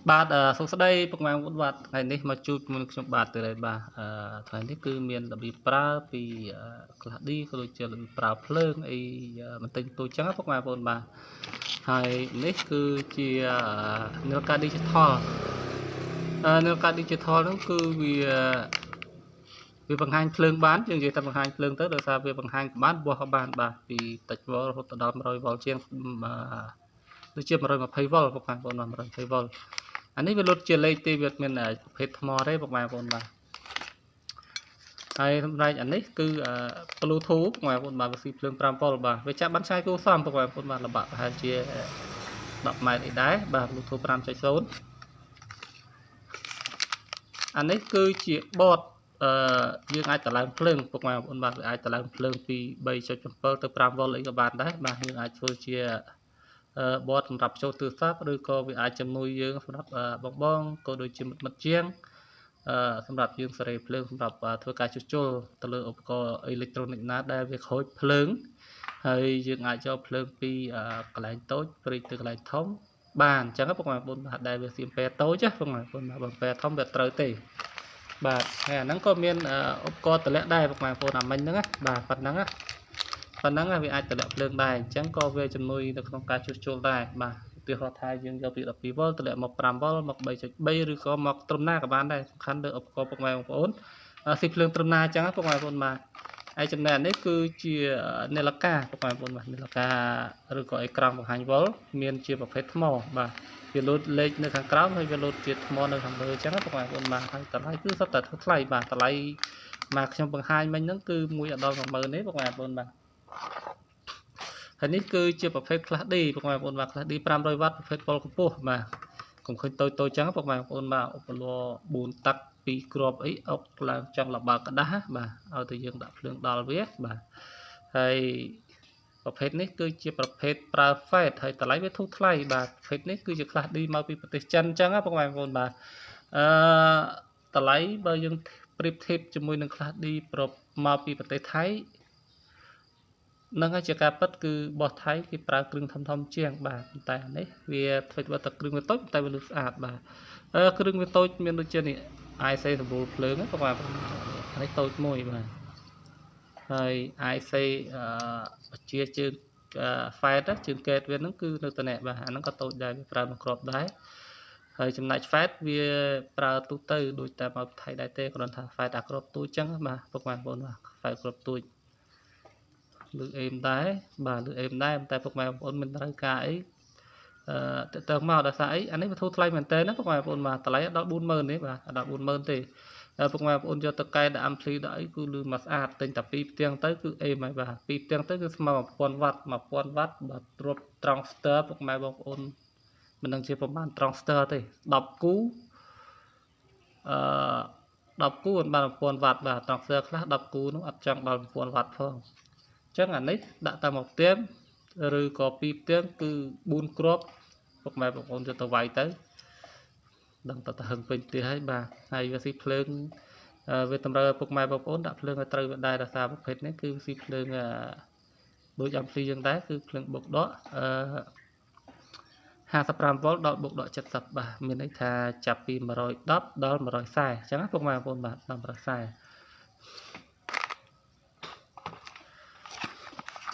បាទសុខស្ដីពុកម៉ែបងប្អូនបាទថ្ងៃនេះមកជួបជាមួយខ្ញុំបាទទៅហើយបាទថ្ងៃនេះគឺមានរបៀបប្រើពីក្លាឌីក៏ដូចជារបៀបប្រើភ្លើងអីបន្តិចបន្តួចចឹងណាពុកម៉ែបងប្អូនបាទហើយនេះគឺជានាឡិកា digital នាឡិកា digital ហ្នឹងគឺវាបង្ហាញភ្លើងបានយើងនិយាយថាបង្ហាញភ្លើងទៅដោយសារវាបង្ហាញបានបោះបានបាទពីតិចវ៉ុលរហូតដល់100វ៉ុលជាងដូចជា120វ៉ុលពុកម៉ែបងប្អូន120វ៉ុលអានេះវាលុតជាលេខទេវាមានប្រភេទថ្មទេពុកម៉ែបងប្អូនបាទហើយសម្រាប់អានេះគឺ Bluetooth ពុកម៉ែបងប្អូនបាទវាស៊ីភ្លើង5វ៉ុលបាទវាចាប់បានឆ្ងាយគួរសមពុកម៉ែបងប្អូនបាទល្បាក់ប្រហែលជា10ម៉ែត្រអីដែរបាទ Bluetooth 5.0 អានេះគឺជាបតយើងអាចតម្លើងភ្លើងពុកម៉ែបងប្អូនបាទវាអាចតម្លើងភ្លើងពី 3.7 ទៅ5វ៉ុលអីក៏បានដែរបាទយើងអាចធ្វើជាបតសម្រាប់ចូលទូរស័ព្ទឬក៏វាអាចជំនួយយើងសម្រាប់បងក៏ដូចជាមិត្តជាងសម្រាប់យើងសេរីភ្លើងសម្រាប់ធ្វើការជួសជុលទៅលើឧបករណ៍អេឡិចត្រូនិកណាដែលវាខូចភ្លើងហើយយើងអាចយកភ្លើងពីកន្លែងតូចព្រីកទៅកន្លែងធំបានអញ្ចឹងពុកម៉ែបងប្អូនបាទដែលវាសៀមពេតូចពុកម៉ែបងប្អូនបាទបើពេធំវាត្រូវទេបាទហើយអាហ្នឹងក៏មានឧបករណ៍តម្លាក់ដែរពុកម៉ែបងប្អូនអាមិញហ្នឹងណាបាទប៉ុណ្ណឹងវាអាចតម្លាក់ភ្លើងដែរអញ្ចឹងក៏វាជំនួយនៅក្នុងការជួសជុលដែរបាទឧទាហរណ៍ថាយើងយកពី12វ៉ុលតម្លាក់មក5វ៉ុលមក 3.3 ឬក៏មកត្រឹមណាក៏បានដែរសំខាន់លើឧបករណ៍ពុកម៉ែបងប្អូនស៊ីភ្លើងត្រឹមណាអញ្ចឹងពុកម៉ែបងប្អូនបាទហើយចំណែកនេះគឺជានាឡិកាពុកម៉ែបងប្អូនបាទនាឡិកាឬក៏អេក្រង់បង្ហាញវ៉ុលមានជាប្រភេទថ្មបាទវាលោតលេខនៅខាងក្រោមហើយវាលោតជាថ្មនៅខាងលើអញ្ចឹងពុកម៉ែបងប្អូនបាទហើយតម្លៃគឺសុទ្ធតែថ្លៃបាទតម្លៃមកខ្ញុំបង្ហាញមិញហ្នឹងគឺ1ដល់ 10000 ទេពុកម៉ែបងប្អូនបាទហើយនេះគឺជាប្រភេទ Class D ពុកម៉ែបងប្អូនបាទ Class D 500វ៉ាត់ប្រភេទវ៉ុលកម្ពស់បាទកុំឃើញតូចអញ្ចឹងពុកម៉ែបងប្អូនបាទឧបល័រ4តាក់2គ្រាប់អីអុកឡើងចង់លបើក្តាស់បាទឲ្យតែយើងដាក់ភ្លើងដល់វាបាទហើយប្រភេទនេះគឺជាប្រភេទប្រើ Fade ហើយតម្លៃវាធូរថ្លៃបាទប្រភេទនេះគឺជា Class D មកពីប្រទេសចិនអញ្ចឹងពុកម៉ែបងប្អូនបាទតម្លៃបើយើងប្រៀបធៀបជាមួយនឹង Class D មកពីប្រទេសថៃនឹងហើយជាការពិតគឺបោះថៃគេប្រើគ្រឿងធំជាងបាទតែអានេះវាធ្វើតែគ្រឿងវាតូចតែវាលឺស្អាតបាទគ្រឿងវាតូចមានដូចជានេះ IC សម្រួលភ្លើងហ្នឹងបាទអានេះតូចមួយបាទហើយ IC ជាជើង Fade ជើងកេតវាហ្នឹងគឺនៅតំណែងបាទអាហ្នឹងក៏តូចដែរវាប្រើមួយគ្រាប់ដែរហើយចំណែក Fade វាប្រើទូទៅដូចតែមកថៃដែរទេគ្រាន់ថា Fade អាគ្រាប់ទូចចឹងបាទពុកម៉ែបងប្អូនបាទ Fade គ្រាប់ទូចលឺអេមដែរបាទលឺអេមដែរតែពុកម៉ែបងប្អូនមិនត្រូវការអីទៅមកដល់សារអីអានេះវាធូរថ្លៃមែនតើណាពុកម៉ែបងប្អូនបាទតម្លៃដល់ 40000 ទេបាទដល់ 40000 ទេពុកម៉ែបងប្អូនយកទៅកែដាក់ ampli ដាក់អីគឺលឺមកស្អាតទិញតែ2ផ្ទាំងទៅគឺអេមហើយបាទ2ផ្ទាំងទៅគឺស្មើ1000វ៉ាត់1000វ៉ាត់បាទទ្រាប់ transistor ពុកម៉ែបងប្អូនមិនដឹងជាប្រហែល transistor ទេ10គូ10គូបាន1000វ៉ាត់បាទ transistor ខ្លះ10គូនោះអត់ចង់ដល់1000វ៉ាត់ផងអញ្ចឹងអានេះដាក់តាមមកផ្ទះឬក៏2ផ្ទាំងគឺ4គ្រាប់ពុកម៉ែបងប្អូនយកទៅវាយទៅដឹងតើហឹងពេញផ្ទះហើយបាទហើយវាស៊ីភ្លើងវាតម្រូវឲ្យពុកម៉ែបងប្អូនដាក់ភ្លើងឲ្យត្រូវវាដែរដោយសារប្រភេទនេះគឺស៊ីភ្លើងដូច ampli យើងដែរគឺភ្លើងបុកដក55វ៉ុលដល់បុកដក70បាទមានន័យថាចាប់ពី110ដល់140អញ្ចឹងណាពុកម៉ែបងប្អូនបាទដល់140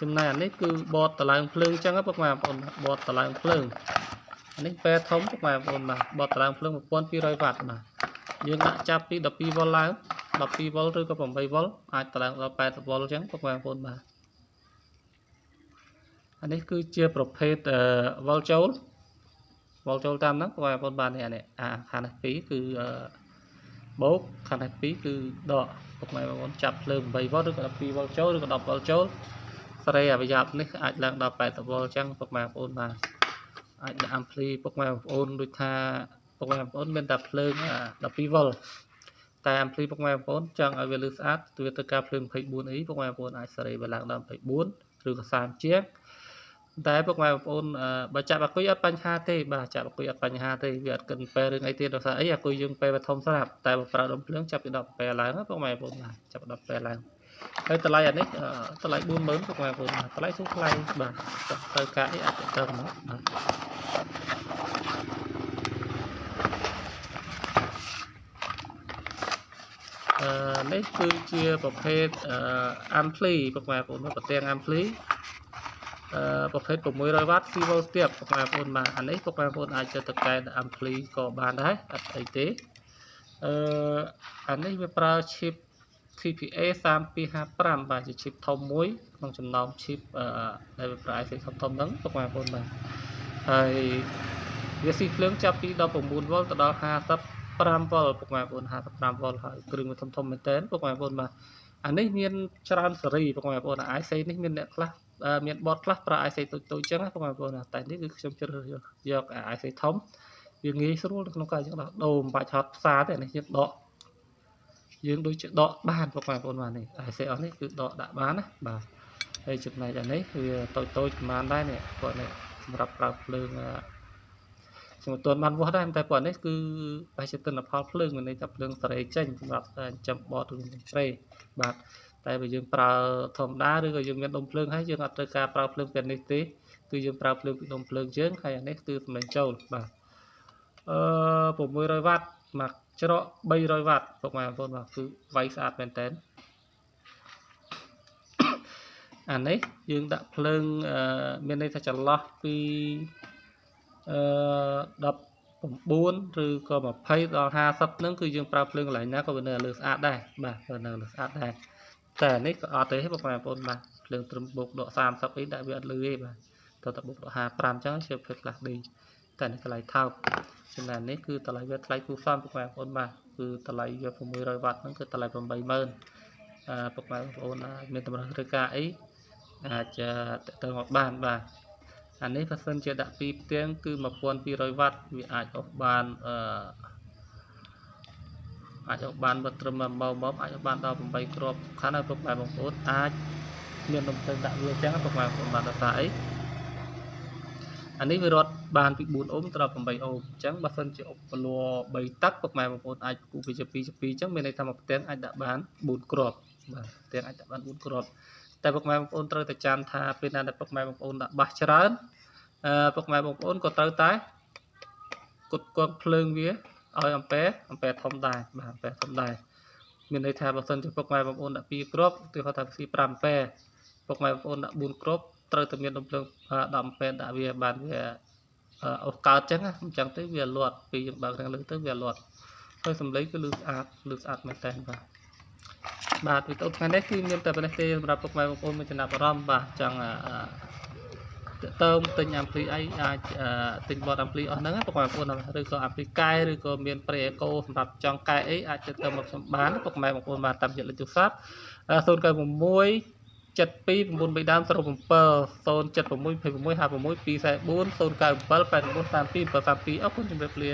ចំណែកអានេះគឺបតតម្លើងភ្លើងអញ្ចឹងពុកម៉ែបងប្អូនបតតម្លើងភ្លើងអានេះពេលធំពុកម៉ែបងប្អូនបាទបតតម្លើងភ្លើង1200វ៉ាត់បាទយើងដាក់ចាប់ពី12វ៉ុលឡើង12វ៉ុលឬក៏8វ៉ុលអាចតម្លើងដល់80វ៉ុលអញ្ចឹងពុកម៉ែបងប្អូនបាទអានេះគឺជាប្រភេទវ៉ុលចូលតាមហ្នឹងពុកម៉ែបងប្អូនបាទនេះអានេះខាងនេះ2គឺបូកខាងនេះ2គឺដកពុកម៉ែបងប្អូនចាប់ភ្លើង8វ៉ុលឬក៏12វ៉ុលចូលឬក៏10វ៉ុលចូលសេរីអាប្រយ៉ាប់នេះអាចឡើងដល់80វ៉ុលអញ្ចឹងពុកម៉ែបងប្អូនបាទអាចដាក់ ampli ពុកម៉ែបងប្អូនដូចថាពុកម៉ែបងប្អូនមានតែភ្លើង12វ៉ុលតែ ampli ពុកម៉ែបងប្អូនចង់ឲ្យវាលឺស្អាតវាទៅការភ្លើង 24E ពុកម៉ែបងប្អូនអាចសេរីវាឡើងដល់24ឬក៏30ជាងតែពុកម៉ែបងប្អូនបើចាប់អាគុយអត់បញ្ហាទេបាទចាប់អាគុយអត់បញ្ហាទេវាអត់កិនពេលរឿងអីទៀតដោយសារអីអាគុយយើងពេលវាធំស្រាប់តែបើប្រើដុំភ្លើងចាប់ពី10ពេលឡើងពុកម៉ែបងប្អូនបាទចាប់10ពេលឡើងហើយតម្លៃអានេះតម្លៃ 40000 ពុកម៉ែបងប្អូនតម្លៃធូរថ្លៃបាទត្រូវការអីអាចទៅមកបាទ នេះគឺជាប្រភេទampli ពុកម៉ែបងប្អូនប្រទាំង ampli ប្រភេទ600 W ស៊ីវ៉ុលទៀតពុកម៉ែបងប្អូនបាទអានេះពុកម៉ែបងប្អូនអាចទៅកែ ampli ក៏បានដែរអត់អីទេអានេះវាប្រើ chip TPA 3255បាទជា chip ធំមួយក្នុងចំណោម chip ដែលវាប្រើ IC ធំហ្នឹងពុកម៉ែបងប្អូនបាទហើយវាស៊ីភ្លើងចាប់ពី19 V ទៅដល់55 V ពុកម៉ែបងប្អូន55 V ហើយគ្រឿងវាធំមែនតើពុកម៉ែបងប្អូនបាទអានេះមានច្រើនសេរីពុកម៉ែបងប្អូន IC នេះមានអ្នកខ្លះមានបតខ្លះប្រើ IC តូចៗចឹងណាពុកម៉ែបងប្អូនតែនេះគឺខ្ញុំជ្រើសរើសយក IC ធំវាងាយស្រួលក្នុងការយើងដោះដូរមិនបាច់ហត់ផ្សារទេនេះយើងដូចជាដកបានពុកម៉ែបងប្អូនបាទនេះ IC អស់នេះគឺដកដាក់បានណាបាទហើយចំណែកអានេះវាតូចប្រហែលដែរនេះគាត់នេះសម្រាប់ប្រើភ្លើងខ្ញុំមិនទាន់បានវាស់ដែរតែគាត់នេះគឺបែរជាទិន្នផលភ្លើងមានន័យថាភ្លើងសេរីចេញសម្រាប់ចិញ្ចឹមបតឬស្រីបាទតែបើយើងប្រើធម្មតាឬក៏យើងមានដុំភ្លើងហើយយើងអត់ត្រូវការប្រើភ្លើងពេលនេះទេគឺយើងប្រើភ្លើងពីដុំភ្លើងយើងហើយអានេះគឺសម្លេងចូលបាទ600 W មកច្រក300 W ពុកម៉ែបងប្អូនបាទគឺវាយស្អាតមែនតើអានេះយើងដាក់ភ្លើងមានន័យថាចន្លោះពី19ឬក៏20ដល់50ហ្នឹងគឺយើងប្រើភ្លើងកន្លែងណាក៏វានៅលើស្អាតដែរបាទវានៅលើស្អាតដែរតែនេះក៏អត់ទេបងប្អូនបាទភ្លើងត្រឹមបូកដក30អីដាក់វាអត់លឺទេបាទតើបូកដក55ចឹងជាភ្លើងខ្លះឌីតែនេះកន្លែងថោកចំណែកនេះគឺតម្លៃវាថ្លៃគួរសមបងប្អូនបាទគឺតម្លៃវា600 W ហ្នឹងគឺតម្លៃ 80000ពុកម៉ែបងប្អូនមានតម្រូវត្រូវការអីអាចទៅមកបានបាទអានេះបើសិនជាដាក់ពីផ្ទាំងគឺ1200 W វាអាចអស់បានអាចអស់បានត្រឹមមកអាចអស់បានដល់8គ្រាប់សំខាន់ហើយពុកម៉ែបងប្អូនអាចមាននំទៅដាក់វាចឹងពុកម៉ែបងប្អូនបានដល់ថាអីអានេះវារត់បានពី4អូមទៅដល់8អូមអញ្ចឹងបើសិនជាអុកពលា3ទឹកពុកម៉ែបងប្អូនអាចគូវាជា2អញ្ចឹងមានន័យថាមួយផ្ទាំងអាចដាក់បាន4គ្រាប់បាទផ្ទាំងអាចដាក់បាន4គ្រាប់តែពុកម៉ែបងប្អូនត្រូវតែចាំថាពេលណាដែលពុកម៉ែបងប្អូនដាក់បាសច្រើនពុកម៉ែបងប្អូនក៏ត្រូវតែគត់គង់ភ្លើងវាឲ្យអំពែធំដែរបាទអំពែធំដែរមានន័យថាបើសិនជាពុកម៉ែបងប្អូនដាក់2គ្រាប់គឺគាត់ថាស៊ី5អំពែពុកម៉ែបងប្អូនដាក់4គ្រាប់ត្រូវតែមានដុំភ្លើង10អំពែដាក់វាបានវាអស់កើតចឹងណាអញ្ចឹងទៅវាលាត់ពីយើងបើករាំងលើទៅវាលាត់ហើយសំឡេងគឺលឺស្អាតមែនតើបាទវីដេអូថ្ងៃនេះគឺមានតែប៉ុណ្ណេះទេសម្រាប់ពុកម៉ែបងប្អូនមានចំណាប់អារម្មណ៍បាទចង់ទៅទិញ ampli អីអាចទិញបត ampli អស់ហ្នឹងពុកម៉ែបងប្អូនឬក៏ ampli កែឬក៏មាន pre eco សម្រាប់ចង់កែអីអាចទៅមកខ្ញុំបានពុកម៉ែបងប្អូនបានតាមរយៈលេខទូរស័ព្ទ096 72 9 3 0 7 076 26 56 244 097 89 32 732អរគុណជម្រាបលា